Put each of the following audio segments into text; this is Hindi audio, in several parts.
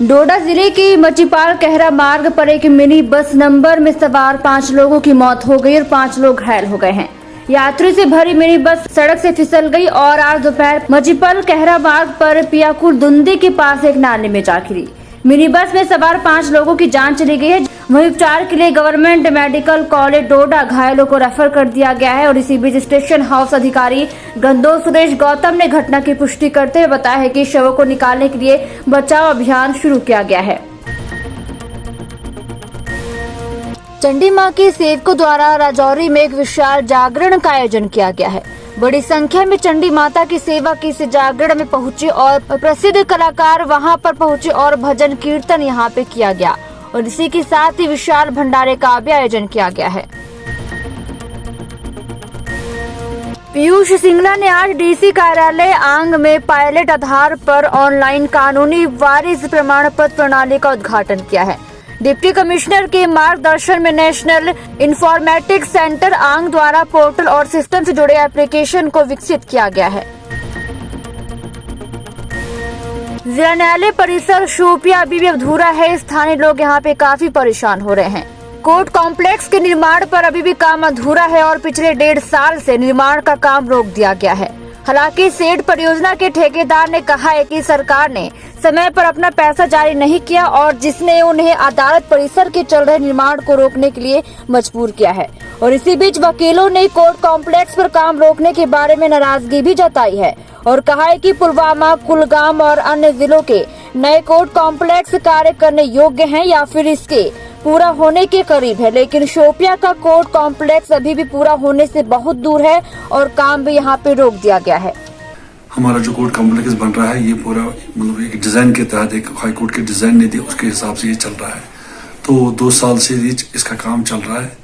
डोडा जिले के मचीपाल कहरा मार्ग पर एक मिनी बस नंबर में सवार 5 लोगों की मौत हो गई और 5 लोग घायल हो गए हैं। यात्री से भरी मिनी बस सड़क से फिसल गई और आज दोपहर मचीपाल कहरा मार्ग पर पियाकुल दुंदी के पास एक नाले में जा गिरी। मिनी बस में सवार 5 लोगों की जान चली गई है। वहीं उपचार के लिए गवर्नमेंट मेडिकल कॉलेज डोडा घायलों को रेफर कर दिया गया है। और इसी बीच स्टेशन हाउस अधिकारी गंदो सुरेश गौतम ने घटना की पुष्टि करते हुए बताया है कि शवों को निकालने के लिए बचाव अभियान शुरू किया गया है। चंडी मां के सेवकों द्वारा राजौरी में एक विशाल जागरण का आयोजन किया गया है। बड़ी संख्या में चंडी माता की सेवा की इस जागरण में पहुंचे और प्रसिद्ध कलाकार वहां पर पहुंचे और भजन कीर्तन यहां पे किया गया और इसी के साथ ही विशाल भंडारे का भी आयोजन किया गया है। पीयूष सिंगला ने आज डीसी कार्यालय आंग में पायलट आधार पर ऑनलाइन कानूनी वारिस प्रमाण पत्र प्रणाली का उद्घाटन किया है। डिप्टी कमिश्नर के मार्गदर्शन में नेशनल इंफॉर्मेटिक्स सेंटर आंग द्वारा पोर्टल और सिस्टम से जुड़े एप्लीकेशन को विकसित किया गया है। जिला न्यायालय परिसर शोपिया अभी भी अधूरा है। स्थानीय लोग यहाँ पे काफी परेशान हो रहे हैं। कोर्ट कॉम्प्लेक्स के निर्माण पर अभी भी काम अधूरा है और पिछले 1.5 साल से निर्माण का काम रोक दिया गया है। हालांकि सेठ परियोजना के ठेकेदार ने कहा है कि सरकार ने समय पर अपना पैसा जारी नहीं किया और जिसने उन्हें अदालत परिसर के चल रहे निर्माण को रोकने के लिए मजबूर किया है। और इसी बीच वकीलों ने कोर्ट कॉम्प्लेक्स पर काम रोकने के बारे में नाराजगी भी जताई है और कहा है कि पुलवामा, कुलगाम और अन्य जिलों के नए कोर्ट कॉम्प्लेक्स कार्य करने योग्य हैं या फिर इसके पूरा होने के करीब है, लेकिन शोपिया का कोर्ट कॉम्प्लेक्स अभी भी पूरा होने से बहुत दूर है और काम भी यहाँ पे रोक दिया गया है। हमारा जो कोर्ट कॉम्प्लेक्स बन रहा है ये पूरा मतलब एक डिजाइन के तहत एक हाई कोर्ट के डिजाइन ने दी उसके हिसाब से ये चल रहा है। तो 2 साल से इसका काम चल रहा है,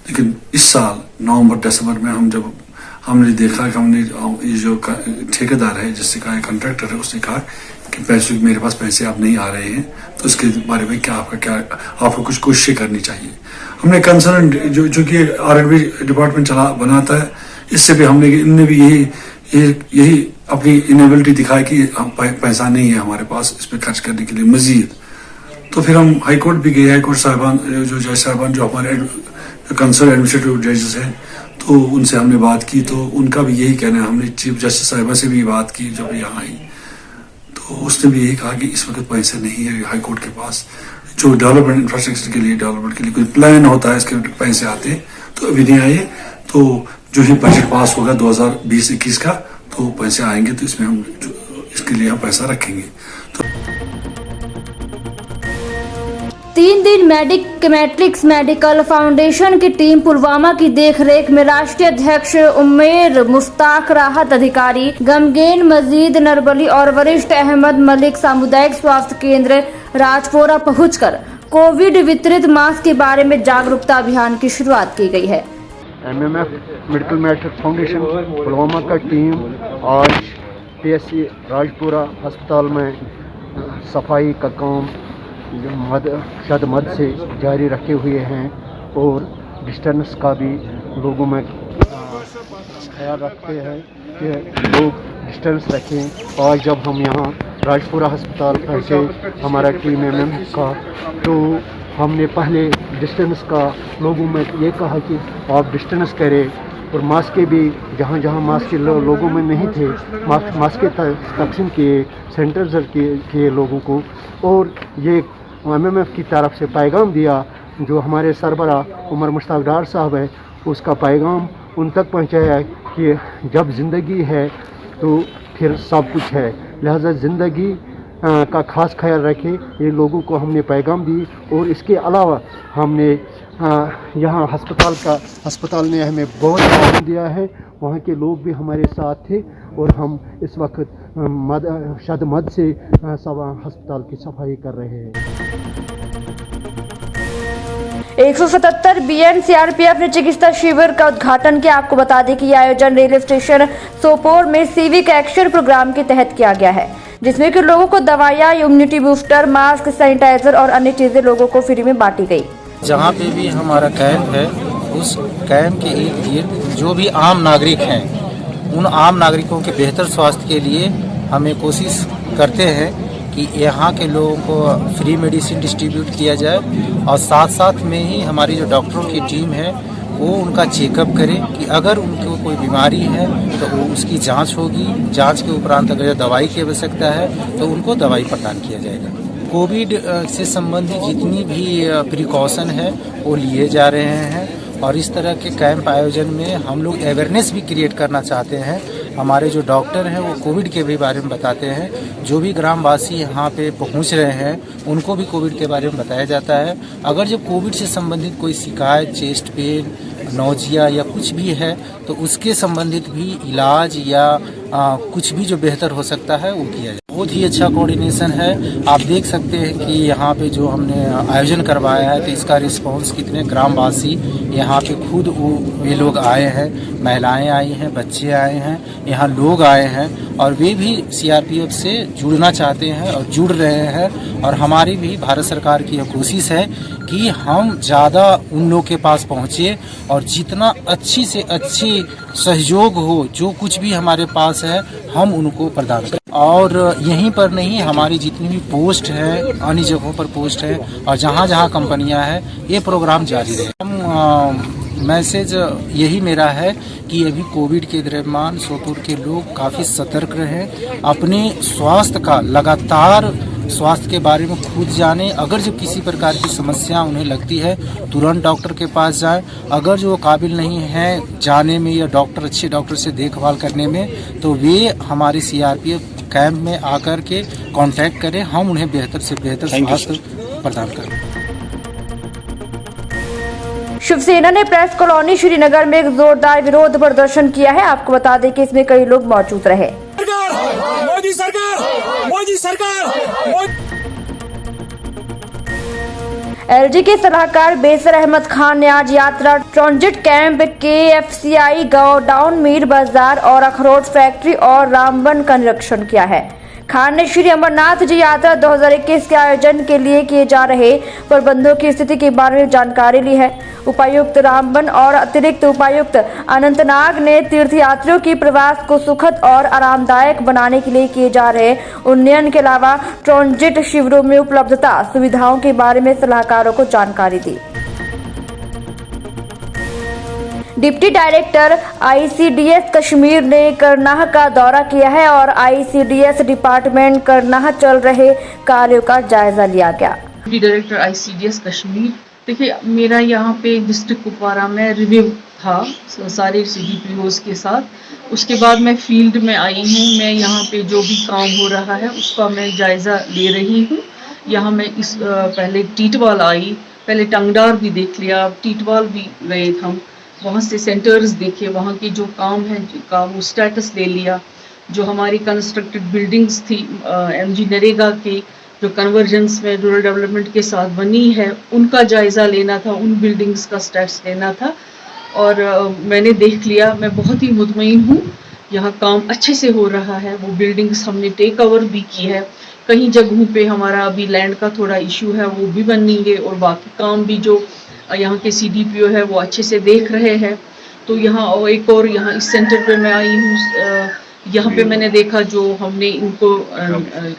लेकिन इस साल नवंबर दिसंबर में हमने देखा कि हमने ये जो ठेकेदार है जिससे कहा कॉन्ट्रैक्टर है उसने कहा कि पैसे मेरे पास पैसे अब नहीं आ रहे हैं, तो इसके बारे में आपको कुछ कोशिशें करनी चाहिए। हमने कंसर्न जो कि R&B डिपार्टमेंट बनाता है, इससे भी इनने भी यही अपनी इनेबिलिटी दिखाई कि हम पैसा नहीं है हमारे पास इस पे खर्च करने के लिए मजीद। तो फिर हम हाई कोर्ट भी गए। हाई कोर्ट साहिबान जो जज साहिबान जो हमारे कंसर्न एडमिनिस्ट्रेटिव जजेस हैं, तो उनसे हमने बात की तो उनका भी यही कहना है। हमने चीफ जस्टिस साहिबा से भी बात की जब यहाँ आई, तो उसने भी यही कहा कि इस वक्त पैसे नहीं है हाई कोर्ट के पास। जो डेवलपमेंट इंफ्रास्ट्रक्चर के लिए डेवलपमेंट के लिए कोई प्लान होता है इसके पैसे आते हैं, तो अभी नहीं आए। तो जो ही बजट पास होगा 2020-21 का तो पैसे आएंगे, तो इसमें हम इसके लिए हम पैसा रखेंगे। तो 3 दिन मैट्रिक्स मेडिकल फाउंडेशन की टीम पुलवामा की देखरेख में राष्ट्रीय अध्यक्ष उमेर मुश्ताक, राहत अधिकारी गमगेन मजीद नरबली और वरिष्ठ अहमद मलिक सामुदायिक स्वास्थ्य केंद्र राजपुरा पहुंचकर कोविड वितरित मास्क के बारे में जागरूकता अभियान की शुरुआत की गई है। MMF medical matrix foundation Pulwama का टीम आज PSC राजपुरा अस्पताल में सफाई का काम शद मद से जारी रखे हुए हैं और डिस्टेंस का भी लोगों में ख्याल रखते हैं कि लोग डिस्टेंस रखें। और जब हम यहाँ राजपुरा अस्पताल पहुँचे हमारा टीम MMF का, तो हमने पहले डिस्टेंस का लोगों में ये कहा कि आप डिस्टेंस करें और मास्क भी जहाँ जहाँ मास्क लोगों में नहीं थे मास्क तकसीम किए, सैनिटाइजर किए लोगों को। और ये MMF की तरफ से पैगाम दिया, जो हमारे सरबरा उमर मुश्ताक डार साहब है उसका पैगाम उन तक पहुँचाया कि जब ज़िंदगी है तो फिर सब कुछ है, लिहाजा ज़िंदगी का खास ख्याल रखें। ये लोगों को हमने पैगाम दी। और इसके अलावा हमने यहाँ अस्पताल ने हमें बहुत ताउन दिया है, वहाँ के लोग भी हमारे साथ थे और हम इस वक्त शद मद से अस्पताल की सफाई कर रहे हैं। 177 BN CRPF ने चिकित्सा शिविर का उद्घाटन किया। आपको बता दें कि यह आयोजन रेलवे स्टेशन सोपोर में सिविक एक्शन प्रोग्राम के तहत किया गया है, जिसमें कि लोगों को दवाइयाँ, इम्यूनिटी बूस्टर, मास्क, सैनिटाइजर और अन्य चीजें लोगों को फ्री में बांटी गई। जहाँ पे भी हमारा कैंप है उस कैंप के इर्द गिर्द जो भी आम नागरिक हैं उन आम नागरिकों के बेहतर स्वास्थ्य के लिए हमें कोशिश करते हैं कि यहाँ के लोगों को फ्री मेडिसिन डिस्ट्रीब्यूट किया जाए और साथ साथ में ही हमारी जो डॉक्टरों की टीम है वो उनका चेकअप करे कि अगर उनको कोई बीमारी है तो वो उसकी जांच होगी। जांच के उपरांत अगर दवाई की आवश्यकता है तो उनको दवाई प्रदान किया जाएगा। कोविड से संबंधित जितनी भी प्रिकॉशन है वो लिए जा रहे हैं और इस तरह के कैंप आयोजन में हम लोग अवेयरनेस भी क्रिएट करना चाहते हैं। हमारे जो डॉक्टर हैं वो कोविड के भी बारे में बताते हैं। जो भी ग्रामवासी यहाँ पे पहुँच रहे हैं उनको भी कोविड के बारे में बताया जाता है। अगर जो कोविड से संबंधित कोई शिकायत, चेस्ट पेन, नौजिया या कुछ भी है तो उसके संबंधित भी इलाज या कुछ भी जो बेहतर हो सकता है वो किया जाए। बहुत ही अच्छा कोऑर्डिनेशन है। आप देख सकते हैं कि यहाँ पे जो हमने आयोजन करवाया है तो इसका रिस्पांस कितने ग्रामवासी यहाँ पे खुद वे लोग आए हैं, महिलाएं आई हैं, बच्चे आए हैं, यहाँ लोग आए हैं और वे भी सीआरपीएफ से जुड़ना चाहते हैं और जुड़ रहे हैं। और हमारी भी भारत सरकार की यह कोशिश है कि हम ज़्यादा उन लोग के पास पहुँचे और जितना अच्छी से अच्छी सहयोग हो, जो कुछ भी हमारे पास है हम उनको प्रदान करें। और यहीं पर नहीं, हमारी जितनी भी पोस्ट है, अन्य जगहों पर पोस्ट है और जहाँ जहाँ कंपनियाँ हैं, ये प्रोग्राम जारी रहे। मैसेज यही मेरा है कि अभी कोविड के दरमियान सोपुर के लोग काफ़ी सतर्क रहें, अपने स्वास्थ्य का लगातार स्वास्थ्य के बारे में खुद जानें। अगर जो किसी प्रकार की समस्या उन्हें लगती है तुरंत डॉक्टर के पास जाएं। अगर जो काबिल नहीं है जाने में या अच्छे डॉक्टर से देखभाल करने में तो वे हमारे सीआरपीएफ कैंप में आकर के कांटेक्ट करें, हम उन्हें बेहतर से बेहतर स्वास्थ्य प्रदान करें। शिवसेना ने प्रेस कॉलोनी श्रीनगर में एक जोरदार विरोध प्रदर्शन किया है। आपको बता दें कि इसमें कई लोग मौजूद रहे। मोदी सरकार एलजी के सलाहकार बेसर अहमद खान ने आज यात्रा transit camp KFCI godown, Mir बाजार और अखरोट फैक्ट्री और रामबन का निरीक्षण किया है। खान ने श्री अमरनाथ जी यात्रा 2021 के आयोजन के लिए किए जा रहे प्रबंधों की स्थिति के बारे में जानकारी ली है। उपायुक्त रामबन और अतिरिक्त उपायुक्त अनंतनाग ने तीर्थयात्रियों की प्रवास को सुखद और आरामदायक बनाने के लिए किए जा रहे उन्नयन के अलावा ट्रांजिट शिविरों में उपलब्धता सुविधाओं के बारे में सलाहकारों को जानकारी दी। डिप्टी डायरेक्टर ICDS कश्मीर ने करनाह का दौरा किया है और ICDS डिपार्टमेंट करनाह चल रहे कार्यों का जायजा लिया गया। डिप्टी डायरेक्टर ICDS कश्मीर, देखिए मेरा यहाँ पे डिस्ट्रिक्ट कुपवारा में रिव्यू था सारे CDPOs के साथ। उसके बाद मैं फील्ड में आई हूँ। मैं यहाँ पे जो भी काम हो रहा है उसका मैं जायजा ले रही हूँ। यहाँ मैं पहले टीटवाल आई, पहले टंगडार भी देख लिया, टीटवाल भी गए हम, वहाँ से सेंटर्स देखे, वहाँ की जो काम है का वो स्टेटस ले लिया। जो हमारी कंस्ट्रक्टेड बिल्डिंग्स थी MG नरेगा के जो कन्वर्जेंस में रूरल डेवलपमेंट के साथ बनी है उनका जायज़ा लेना था, उन बिल्डिंग्स का स्टेटस लेना था और मैंने देख लिया। मैं बहुत ही मुतमईन हूँ, यहाँ काम अच्छे से हो रहा है। वो बिल्डिंग्स हमने टेक ओवर भी की है। कहीं जगहों पे हमारा अभी लैंड का थोड़ा इशू है, वो भी बनेंगे और बाकी काम भी जो यहाँ के CDPO है वो अच्छे से देख रहे हैं। तो यहाँ एक और यहाँ इस सेंटर पे मैं आई हूँ, यहाँ पे मैंने देखा जो हमने इनको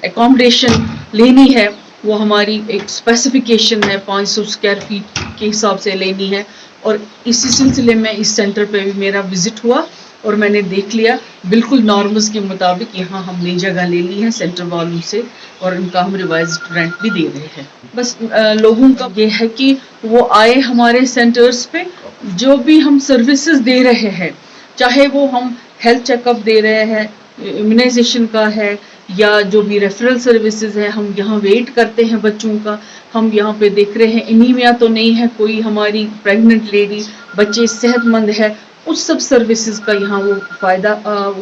एकोमोडेशन लेनी है वो हमारी एक स्पेसिफिकेशन है 500 स्क्वायर फीट के हिसाब से लेनी है। और इसी सिलसिले में इस सेंटर पे भी मेरा विजिट हुआ और मैंने देख लिया बिल्कुल नॉर्म्स के मुताबिक यहाँ हमने जगह ले ली है सेंटर वालों से और इनका हम रिवाइज्ड रेंट भी दे रहे हैं। बस लोगों का ये है कि वो आए हमारे सेंटर्स पे, जो भी हम सर्विसेज दे रहे हैं, चाहे वो हम हेल्थ चेकअप दे रहे हैं, इम्यूनाइजेशन का है या जो भी रेफरल सर्विसेज है, हम यहाँ वेट करते हैं बच्चों का, हम यहाँ पे देख रहे हैं एनीमिया तो नहीं है कोई, हमारी प्रेग्नेंट लेडी, बच्चे सेहतमंद है, उस सब सर्विसेज का यहाँ वो फ़ायदा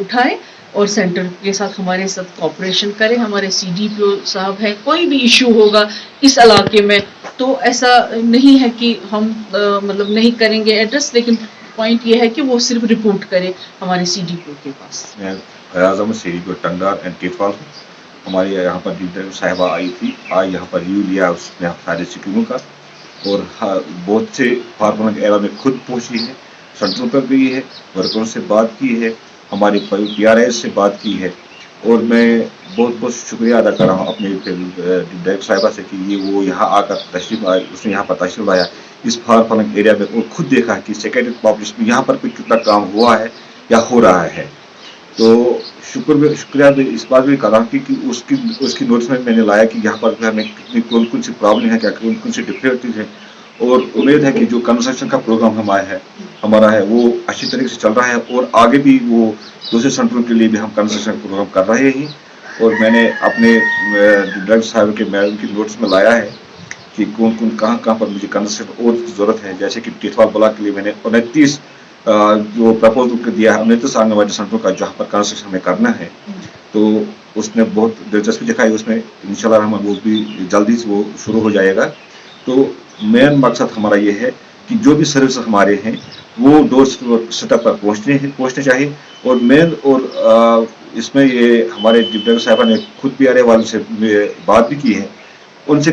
उठाए और सेंटर के साथ हमारे साथ कोऑपरेशन करें। हमारे CDPO साहब हैं, कोई भी इशू होगा इस इलाके में तो ऐसा नहीं है कि हम मतलब नहीं करेंगे एड्रेस, लेकिन पॉइंट ये है कि वो सिर्फ रिपोर्ट करें हमारे CDPO के पास। मैं CDPO टंगडार एंड टीटवाल हूँ। हमारे यहाँ पर डीडर साहिबा आई थी, आज यहाँ पर रिव्यू लिया उसने सारे स्कीमों का और बहुत से फार्मर के एरिया में खुद पहुँची है, सेंटर पर गई है, वर्करों से बात की है, हमारी PRS से बात की है और मैं बहुत बहुत शुक्रिया अदा कर रहा हूँ अपने डायरेक्टर साहिबा से कि ये वो यहाँ आकर तशरीफ आए, उसने यहाँ पर तशरीफ लाया इस फार फलंग एरिया में और खुद देखा कि सेकेंडरी पॉपुलेशन में यहाँ पर भी कितना काम हुआ है या हो रहा है। तो शुक्रिया भी इस बात भी कर रहा हूँ कि उसकी नोटिस में मैंने लाया कि यहाँ पर हमें कितनी कौन सी प्रॉब्लम है, क्या कौन सी डिफिकल्टीज है, और उम्मीद है कि जो कंस्ट्रक्शन का प्रोग्राम हमारा है वो अच्छी तरीके से चल रहा है और आगे भी वो दूसरे सेंटरों के लिए भी हम कंस्ट्रक्शन प्रोग्राम कर रहे हैं। और मैंने अपने डायरेक्टर साहब के मैडम की नोटिस में लाया है कि कौन कहाँ पर मुझे कंस्ट्रक्शन और ज़रूरत है। जैसे कि टिटवाल ब्लॉक के लिए मैंने 29 जो प्रपोजल दिया है 29 आंगनबाड़ी सेंटरों का जहाँ पर कंस्ट्रक्शन हमें करना है, तो उसने बहुत दिलचस्पी दिखाई। उसमें इंशाल्लाह रहमान वो भी जल्दी से वो शुरू हो जाएगा। तो मेन मकसद हमारा ये है कि जो भी सर्विस हमारे हैं वो डोर स्टेप पर पहुँचने चाहिए। और मेन और इसमें ये हमारे डिप्टी साहिबा ने खुद पीआरए वालों से बात भी की है, उनकी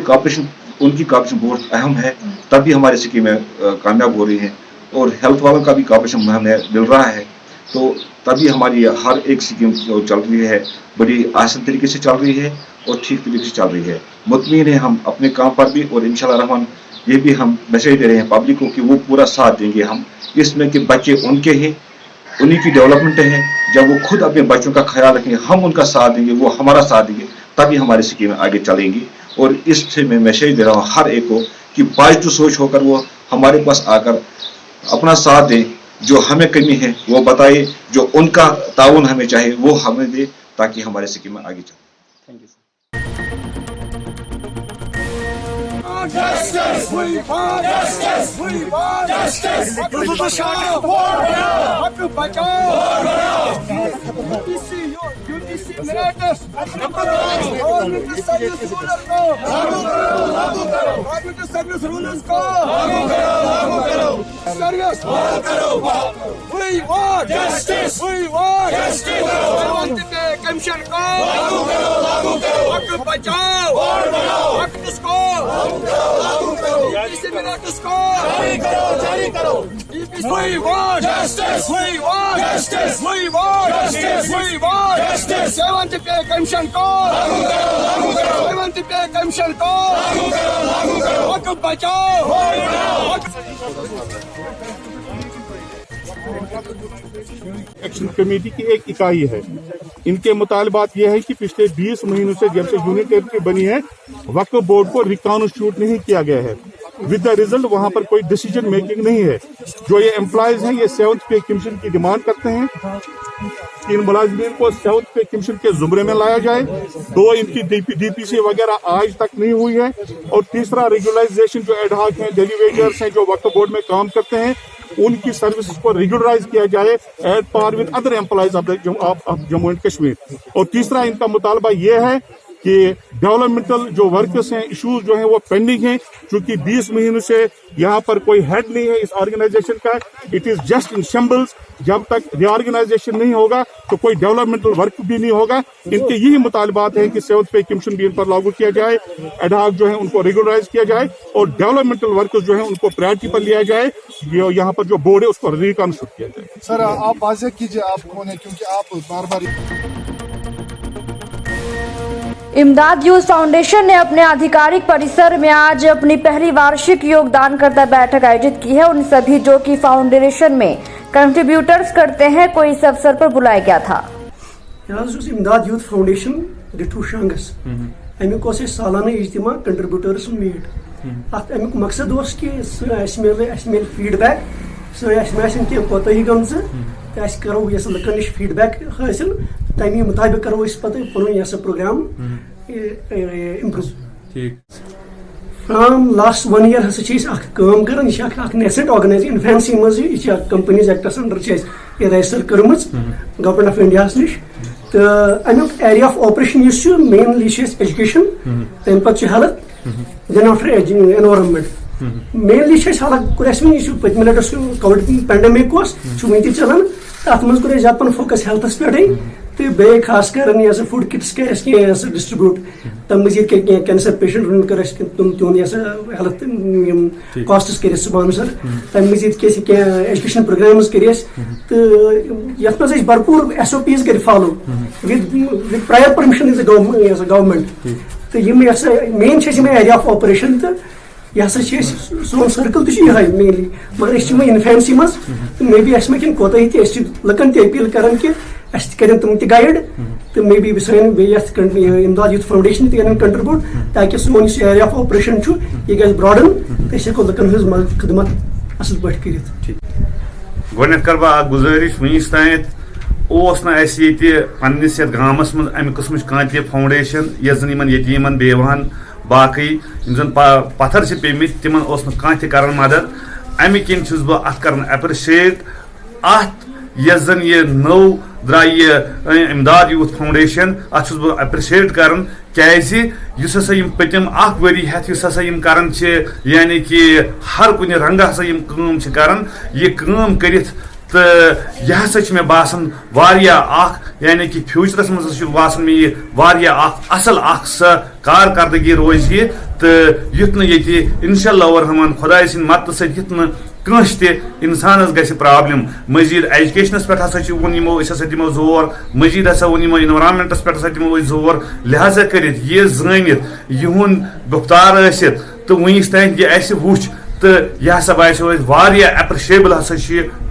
कॉपरेशन बहुत अहम है, तभी हमारी स्कीमें कामयाब हो रही हैं। और हेल्थ वालों का भी कॉपरेशन हमें मिल रहा है, तो तभी हमारी हर एक स्कीम जो चल रही है बड़ी आसान तरीके से चल रही है और ठीक तरीके से चल रही है। मुतमईन है हम अपने काम पर भी, और इंशाल्लाह रहमान ये भी हम मैसेज दे रहे हैं पब्लिक को कि वो पूरा साथ देंगे हम इसमें कि बच्चे उनके हैं, उन्हीं की डेवलपमेंट है। जब वो खुद अपने बच्चों का ख्याल रखेंगे, हम उनका साथ देंगे, वो हमारा साथ देंगे, तभी हमारी स्कीमें आगे चलेंगी। और इससे मैं मैसेज दे रहा हूँ हर एक को कि पॉजिटिव सोच होकर वो हमारे पास आकर अपना साथ दें, जो हमें कमी है वो बताए, जो उनका ताउन हमें चाहिए वो हमें दे, ताकि हमारे स्कीमें आगे चले। Thank you. Justice! We want justice! We want justice! Hakkı bachao! Hakkı bachao! UTC Emirates! Community service rulers को लागू करो! Community service rulers को लागू करो! Service लागू करो! We want justice! We want justice! Seventy commission को लागू करो! Hakkı bachao! Hakkı इसको जारी करो। We want justice. We want justice. We want justice. We want justice. 70 पे कमीशन को लागू करो। 70 पे कमीशन को लागू करो। हक बचाओ। एक्शन कमेटी की एक इकाई है। इनके मुतालबात ये है कि पिछले 20 महीनों से जब से यूनियन टेरिटरी बनी है वक्फ बोर्ड को रिकॉन्स्टिट्यूट नहीं किया गया है। विद द रिजल्ट वहां पर कोई डिसीजन मेकिंग नहीं है। जो ये एम्प्लॉयज हैं ये 7th पे कमीशन की डिमांड करते हैं कि इन मुलाजिमीन को 7th पे कमीशन के जुमरे में लाया जाए। 2 इनकी डीपीसी वगैरह आज तक नहीं हुई है। और तीसरा रेगुलराइजेशन जो एडहॉक हैं, डेली वेजर्स हैं जो वक्फ बोर्ड में काम करते हैं, उनकी सर्विसेज को रेगुलराइज किया जाए at par with other employees of Jammu and Kashmir. और तीसरा इनका मुतालबा यह है कि डेवलपमेंटल जो वर्कर्स हैं, इश्यूज जो हैं वो पेंडिंग हैं, क्योंकि 20 महीनों से यहाँ पर कोई हेड नहीं है इस ऑर्गेनाइजेशन का। It is just in shambles. जब तक रीऑर्गेनाइजेशन नहीं होगा तो कोई डेवलपमेंटल वर्क भी नहीं होगा। इनके यही मुतालबात है कि 7th पे कमीशन भी इन पर लागू किया जाए, एडहॉक जो है उनको रेगुलराइज किया जाए और डेवलपमेंटल वर्कर्स जो है उनको प्रायोरिटी पर लिया जाए। यहाँ पर जो बोर्ड है उसको रिकॉन्स्टिट्यूट किया जाए। सर आप वाज़ेह कीजिए आप कौन है, क्योंकि आप बार बार। इमदाद यूथ फाउंडेशन ने अपने आधिकारिक परिसर में आज अपनी पहली वार्षिक योगदानकर्ता बैठक आयोजित की है। उन सभी जो कि फाउंडेशन में कंट्रीब्यूटर्स करते हैं को इस अवसर पर बुलाया गया था। इमदाद यूथ फाउंडेशन डिठू शंगस अमुक सालाना इज्तिमा कंट्रीब्यूटर्स मीट। अमुक मकसद कि मिल फीडबैक कह कोताही गम करो लुकन नश फीडबैक हासिल, तमी मुताबिक करो पुन programme improve. From last 1 year हसा कर नेसेंट ऑर्गेनाइजेशन फैंसी मज कंपनीज एक्टस अंडर रजिस्टर कर्म गवर्नमेंट ऑफ इंडिया नश। तो अमुक area of operation mainly education, तम पे health, then after environment. Mainly हालत कोर पत्म लट कोविड पेंडेमिक वन चलान, तथ मज कोर ज्यादा फोकस हेल्थस पे। तो बे खास कर यह फूड किट्स कर डिस्ट्रीब्यूट तम मजीद कैंसर पेशेंट कर तुम हेल्थ कॉस्ट्स कर स्पॉन्सर तम मजीद एजुकेशन प्रोग्राम्स कर तो ये भरपूर SOPs कर follow with prior permission government तो मेन एरिया ऑफ ऑपरेशन तो यह सोन सर्कल तो मेनली मगर इन्फेंसी मज तो मे बी मे कोताही लकन अपील कर कि कर तुम गाइड तो मे बी सन इमदाद यूथ फाउंडेशन तक कंट्रीब्यूट ताकि सोन एरिया ऑफ ऑपरेशन यह ग ब्रॉडन तो हेको लकन हज खदमत असल पे कर गोडनेथ कर बह गुजारिश वनीस तायत पन्निस गामस मज अमि किस्म कांति फाउंडेशन यस जन यतीमन बेवान बाकी जन पत्थर से पेमित तिमन कह कर मदद अमि किन बह अत कर एप्रिशिएट अत यस जन यह नौ द्राय इमदाद यूथ फाउंडेशन अत बह एप्रिशिएट कर क्या पतिम वरी हेत कर यानी कि हर कुन रंग कर कर तो यह हसा मे बासन यानी कि फ्यूचरस मज बासन मे असल सह कारकर्दगी रोज तो युथ ये इंशाअल्लाह रहमान खुदा सिंद मदद सत इंसानस गि प्रॉब्लम मजीद एजुकेशनस पे हसा वो दिमो जोर मजीद हसा वो इन्वायरमेंटस पे दिमो जोर लिहाजा कर जानित युन गुफ्तार तो वनीस तान यह वुच तो यह हसा बाय एप्रिशिएबल हसा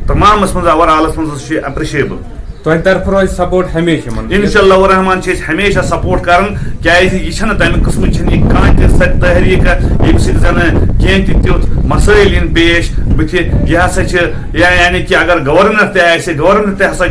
तमामस मज ओवरऑलस मज एप्रिशिएबल तुम तरफ रोज सपोर्ट हमेशा इंशाअल्लाह रहमान हमेशा सपोर्ट कर क्या तम किस्म तहरीक ये कह तुथ मसाइल इन पेश बुथ यह हसा यानी कि अगर गवर्नर तसा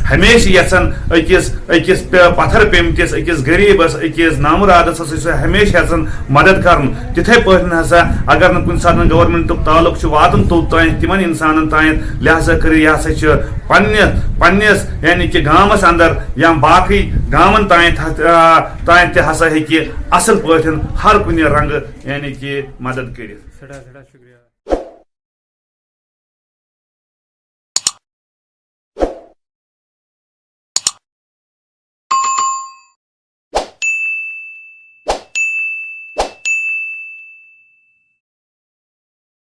हमेशा यसान अकिस पत्थर पेमतिस अकिस गरीबस अकिस नामुरादस हमेशा यसान मदद कर तिथे पे हसा अगर कुछ सात गवर्नमेंट ताल्लुक वातन तोत तिमन इंसान तान लिहाजा कर यह हसा पन्नस यानी कि गामस अंदर या बाकी गामन तान हसा असल पे हर कुन रंग यानी कि मदद कर। शुक्रिया।